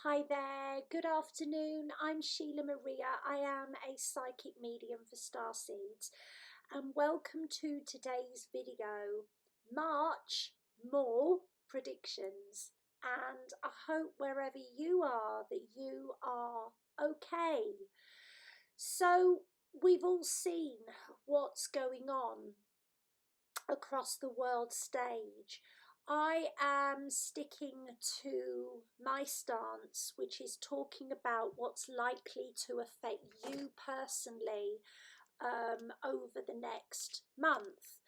Hi there, good afternoon. I'm Sheila Maria. I am a psychic medium for Starseeds, and welcome to today's video. March, more predictions. And I hope wherever you are that you are okay. So, we've all seen what's going on across the world stage. I am sticking to my stance, which is talking about what's likely to affect you personally over the next month.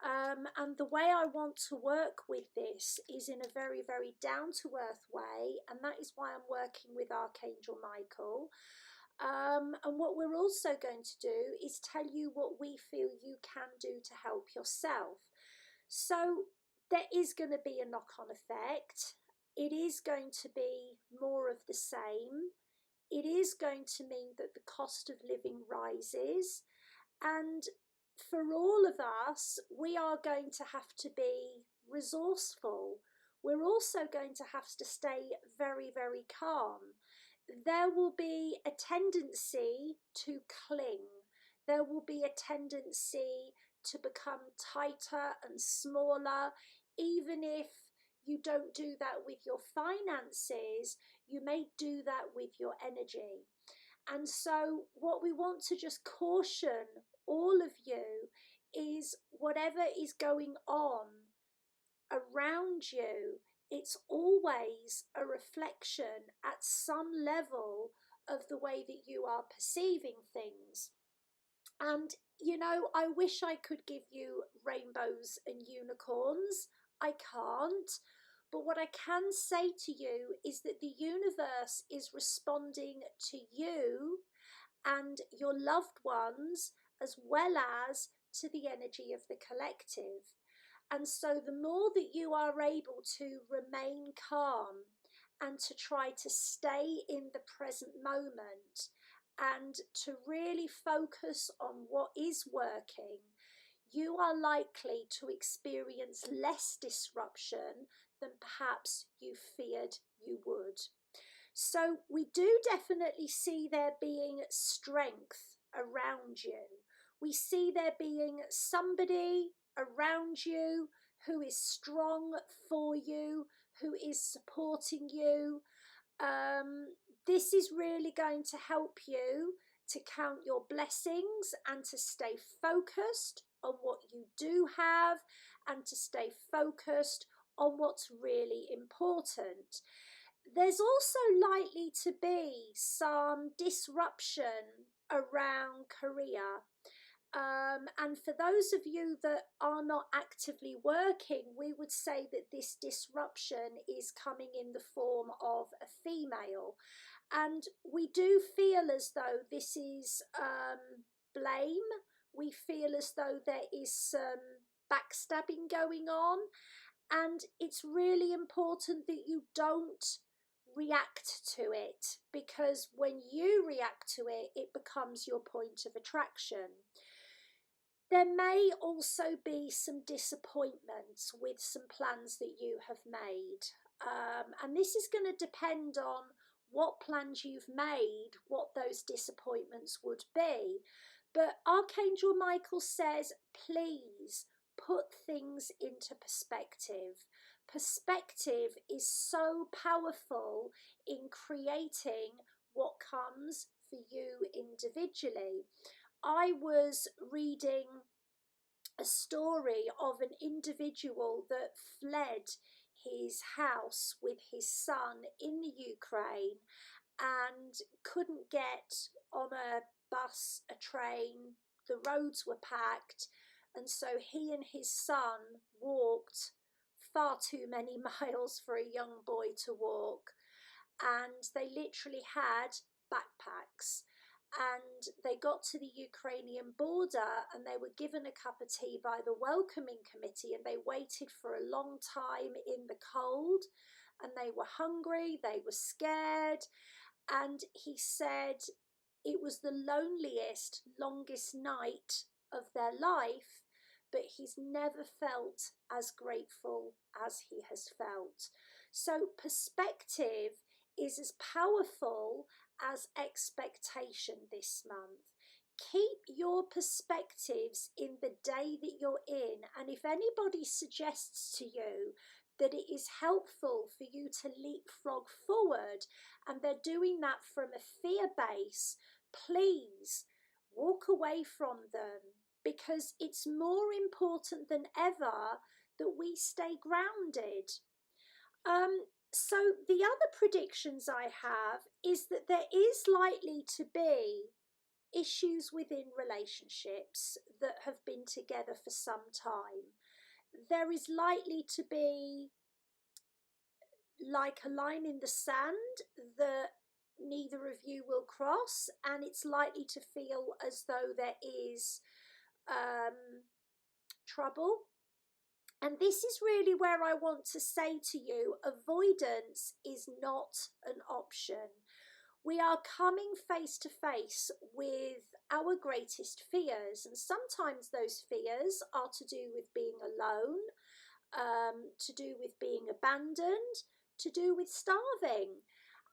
And the way I want to work with this is in a very, very down to earth way, and that is why I'm working with Archangel Michael. And what we're also going to do is tell you what we feel you can do to help yourself. So there is going to be a knock-on effect. It is going to be more of the same. It is going to mean that the cost of living rises. And for all of us, we are going to have to be resourceful. We're also going to have to stay very, very calm. There will be a tendency to cling. There will be a tendency to become tighter and smaller. Even if you don't do that with your finances, you may do that with your energy. And so what we want to just caution all of you is whatever is going on around you, it's always a reflection at some level of the way that you are perceiving things. And, you know, I wish I could give you rainbows and unicorns. I can't. But what I can say to you is that the universe is responding to you and your loved ones, as well as to the energy of the collective. And so the more that you are able to remain calm and to try to stay in the present moment and to really focus on what is working, you are likely to experience less disruption than perhaps you feared you would. So we do definitely see there being strength around you. We see there being somebody around you who is strong for you, who is supporting you. This is really going to help you to count your blessings and to stay focused on what you do have and to stay focused on what's really important. There's also likely to be some disruption around Korea. And for those of you that are not actively working, we would say that this disruption is coming in the form of a female. And we do feel as though this is blame. We feel as though there is some backstabbing going on. And it's really important that you don't react to it, because when you react to it, it becomes your point of attraction. There may also be some disappointments with some plans that you have made. And this is going to depend on what plans you've made, what those disappointments would be. But Archangel Michael says, please put things into perspective. Perspective is so powerful in creating what comes for you individually. I was reading a story of an individual that fled his house with his son in the Ukraine and couldn't get on a bus, a train, the roads were packed, and so he and his son walked far too many miles for a young boy to walk, and they literally had backpacks. And they got to the Ukrainian border and they were given a cup of tea by the welcoming committee, and they waited for a long time in the cold, and they were hungry, they were scared. And he said it was the loneliest, longest night of their life, but he's never felt as grateful as he has felt. So perspective is as powerful as expectation this month. Keep your perspectives in the day that you're in, and if anybody suggests to you that it is helpful for you to leapfrog forward and they're doing that from a fear base, please walk away from them, because it's more important than ever that we stay grounded. So the other predictions I have is that there is likely to be issues within relationships that have been together for some time. There is likely to be like a line in the sand that neither of you will cross, and it's likely to feel as though there is trouble. And this is really where I want to say to you, avoidance is not an option. We are coming face to face with our greatest fears, and sometimes those fears are to do with being alone, to do with being abandoned, to do with starving.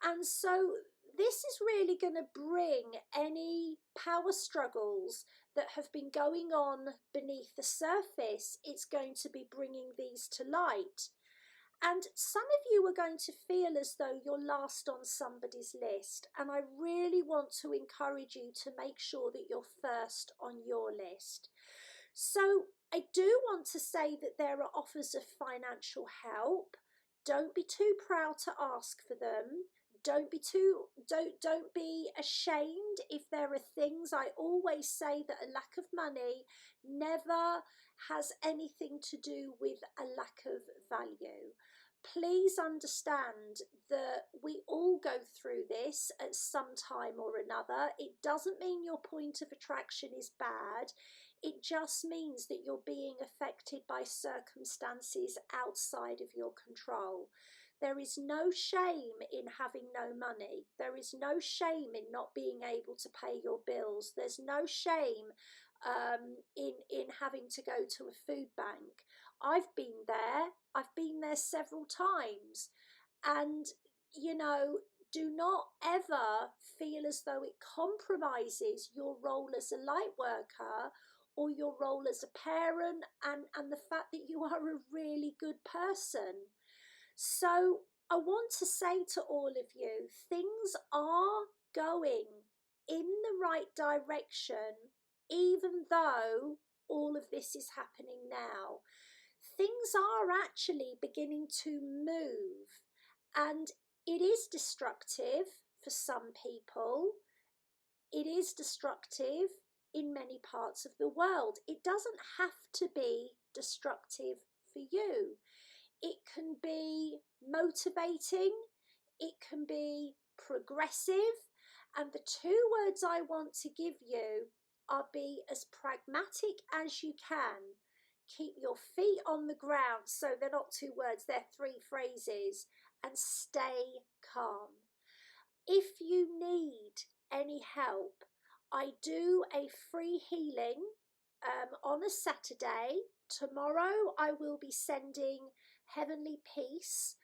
And so this is really going to bring any power struggles that have been going on beneath the surface. It's going to be bringing these to light. And some of you are going to feel as though you're last on somebody's list. And I really want to encourage you to make sure that you're first on your list. So I do want to say that there are offers of financial help. Don't be too proud to ask for them. Don't be ashamed if there are things. I always say that a lack of money never has anything to do with a lack of value. Please understand that we all go through this at some time or another. It doesn't mean your point of attraction is bad. It just means that you're being affected by circumstances outside of your control. There is no shame in having no money. There is no shame in not being able to pay your bills. There's no shame in having to go to a food bank. I've been there. I've been there several times. And, you know, do not ever feel as though it compromises your role as a light worker or your role as a parent and the fact that you are a really good person. So I want to say to all of you, things are going in the right direction, even though all of this is happening now. Things are actually beginning to move, and it is destructive for some people. It is destructive in many parts of the world. It doesn't have to be destructive for you. It can be motivating, it can be progressive, and the two words I want to give you are: be as pragmatic as you can. Keep your feet on the ground. So they're not two words, they're three phrases. And stay calm. If you need any help, I do a free healing on a Saturday. Tomorrow I will be sending Heavenly Peace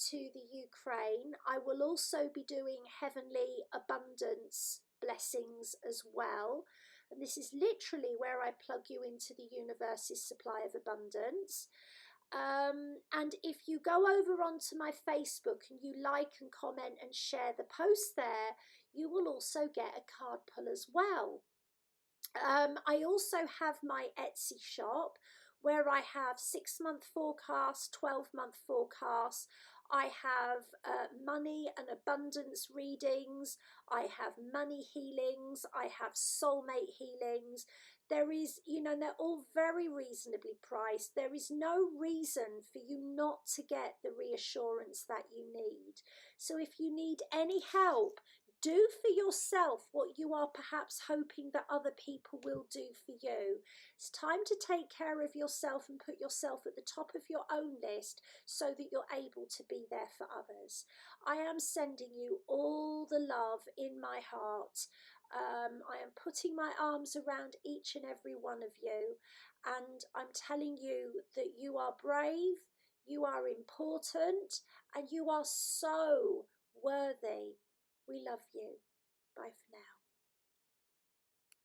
to the Ukraine. I will also be doing Heavenly Abundance blessings as well. And this is literally where I plug you into the universe's supply of abundance. And if you go over onto my Facebook and you like and comment and share the post there, you will also get a card pull as well. I also have my Etsy shop where I have 6-month forecasts, 12-month forecasts. I have money and abundance readings. I have money healings. I have soulmate healings. There is, you know, they're all very reasonably priced. There is no reason for you not to get the reassurance that you need. So if you need any help, do for yourself what you are perhaps hoping that other people will do for you. It's time to take care of yourself and put yourself at the top of your own list so that you're able to be there for others. I am sending you all the love in my heart. I am putting my arms around each and every one of you, and I'm telling you that you are brave, you are important, and you are so worthy. We love you. Bye for now.